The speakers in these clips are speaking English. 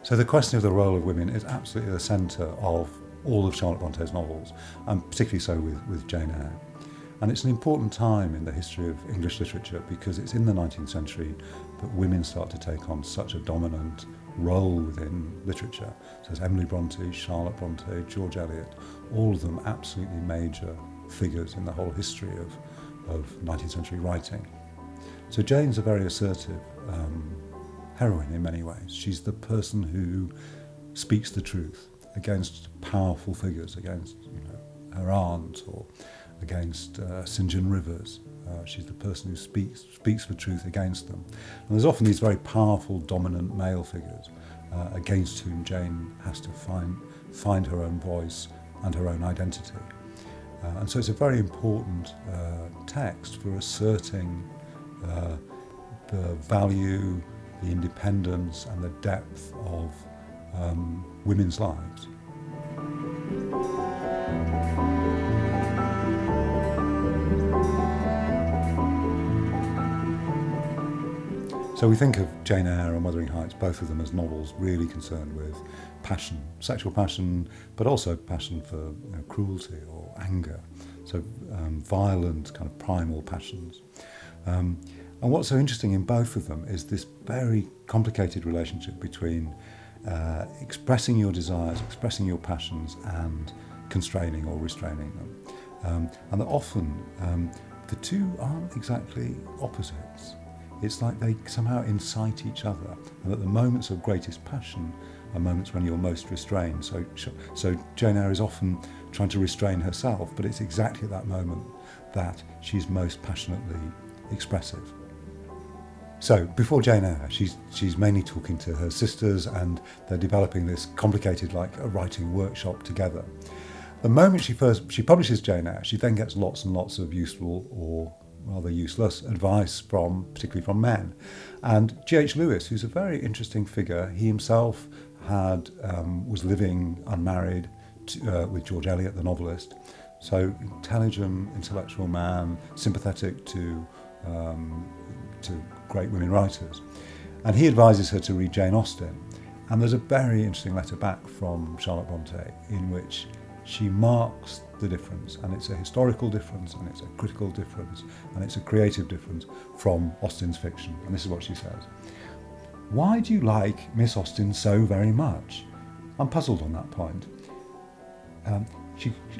So the question of the role of women is absolutely the centre of all of Charlotte Bronte's novels, and particularly so with Jane Eyre. And it's an important time in the history of English literature because it's in the 19th century that women start to take on such a dominant role within literature. So there's Emily Bronte, Charlotte Bronte, George Eliot, all of them absolutely major figures in the whole history of 19th century writing. So Jane's a very assertive heroine in many ways. She's the person who speaks the truth against powerful figures, against her aunt or against St John Rivers. She's the person who speaks the truth against them. And there's often these very powerful, dominant male figures against whom Jane has to find her own voice and her own identity. And so it's a very important text for asserting the value, the independence and the depth of women's lives. So we think of Jane Eyre and Wuthering Heights, both of them as novels really concerned with passion, sexual passion, but also passion for cruelty or anger, so violent kind of primal passions. And what's so interesting in both of them is this very complicated relationship between expressing your desires, expressing your passions, and constraining or restraining them. And that often the two aren't exactly opposites. It's like they somehow incite each other, and that the moments of greatest passion are moments when you're most restrained. So Jane Eyre is often trying to restrain herself, but it's exactly at that moment that she's most passionately expressive. So before Jane Eyre, she's mainly talking to her sisters, and they're developing this complicated, like a writing workshop together. The moment she publishes Jane Eyre, she then gets lots and lots of useful or rather useless advice particularly from men. And G.H. Lewis, who's a very interesting figure, he himself was living unmarried with George Eliot, the novelist. So intelligent, intellectual man, sympathetic to great women writers. And he advises her to read Jane Austen. And there's a very interesting letter back from Charlotte Bronte in which she marks the difference, and it's a historical difference, and it's a critical difference, and it's a creative difference from Austen's fiction. And this is what she says. Why do you like Miss Austen so very much? I'm puzzled on that point. And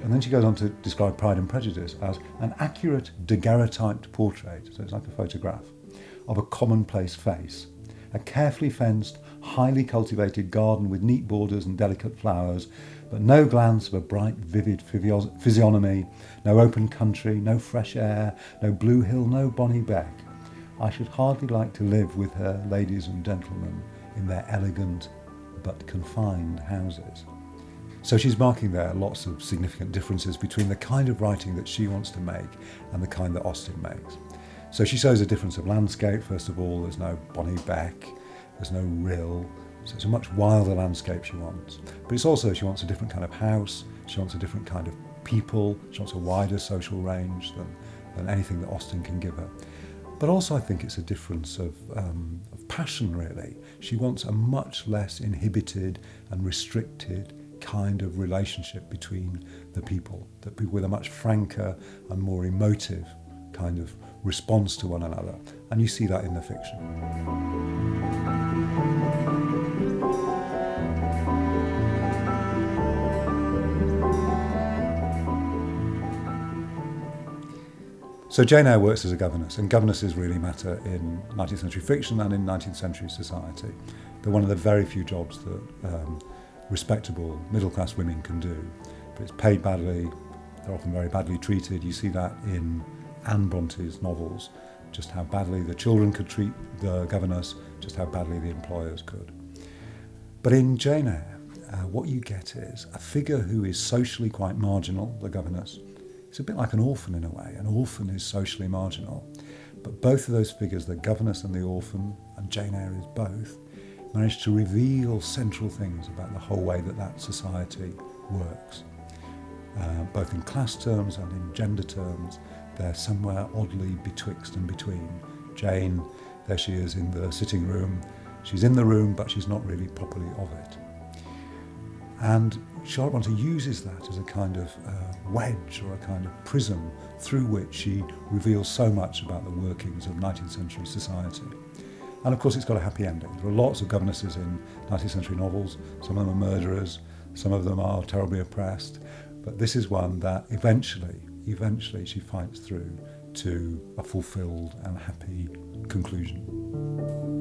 then she goes on to describe Pride and Prejudice as an accurate daguerreotyped portrait, so it's like a photograph, of a commonplace face, a carefully fenced, highly cultivated garden with neat borders and delicate flowers, but no glance of a bright, vivid physiognomy, no open country, no fresh air, no Blue Hill, no Bonnie Beck. I should hardly like to live with her ladies and gentlemen in their elegant but confined houses. So she's marking there lots of significant differences between the kind of writing that she wants to make and the kind that Austen makes. So she shows a difference of landscape. First of all, there's no Bonnie Beck, there's no rill, so it's a much wilder landscape she wants. But it's also, she wants a different kind of house, she wants a different kind of people, she wants a wider social range than anything that Austen can give her. But also I think it's a difference of passion, really. She wants a much less inhibited and restricted kind of relationship between the people with a much franker and more emotive kind of response to one another. And you see that in the fiction. So Jane Eyre works as a governess, and governesses really matter in 19th century fiction and in 19th century society. They're one of the very few jobs that respectable middle-class women can do. But it's paid badly, they're often very badly treated. You see that in Anne Bronte's novels, just how badly the children could treat the governess, just how badly the employers could. But in Jane Eyre, what you get is a figure who is socially quite marginal, the governess. It's a bit like an orphan in a way. An orphan is socially marginal. But both of those figures, the governess and the orphan, and Jane Eyre is both, manage to reveal central things about the whole way that society works. Both in class terms and in gender terms, they're somewhere oddly betwixt and between. Jane, there she is in the sitting room, She's in the room, but she's not really properly of it. And Charlotte Bronte uses that as a kind of wedge or a kind of prism through which she reveals so much about the workings of 19th century society. And of course it's got a happy ending. There are lots of governesses in 19th century novels. Some of them are murderers, some of them are terribly oppressed, but this is one that eventually she fights through to a fulfilled and happy conclusion.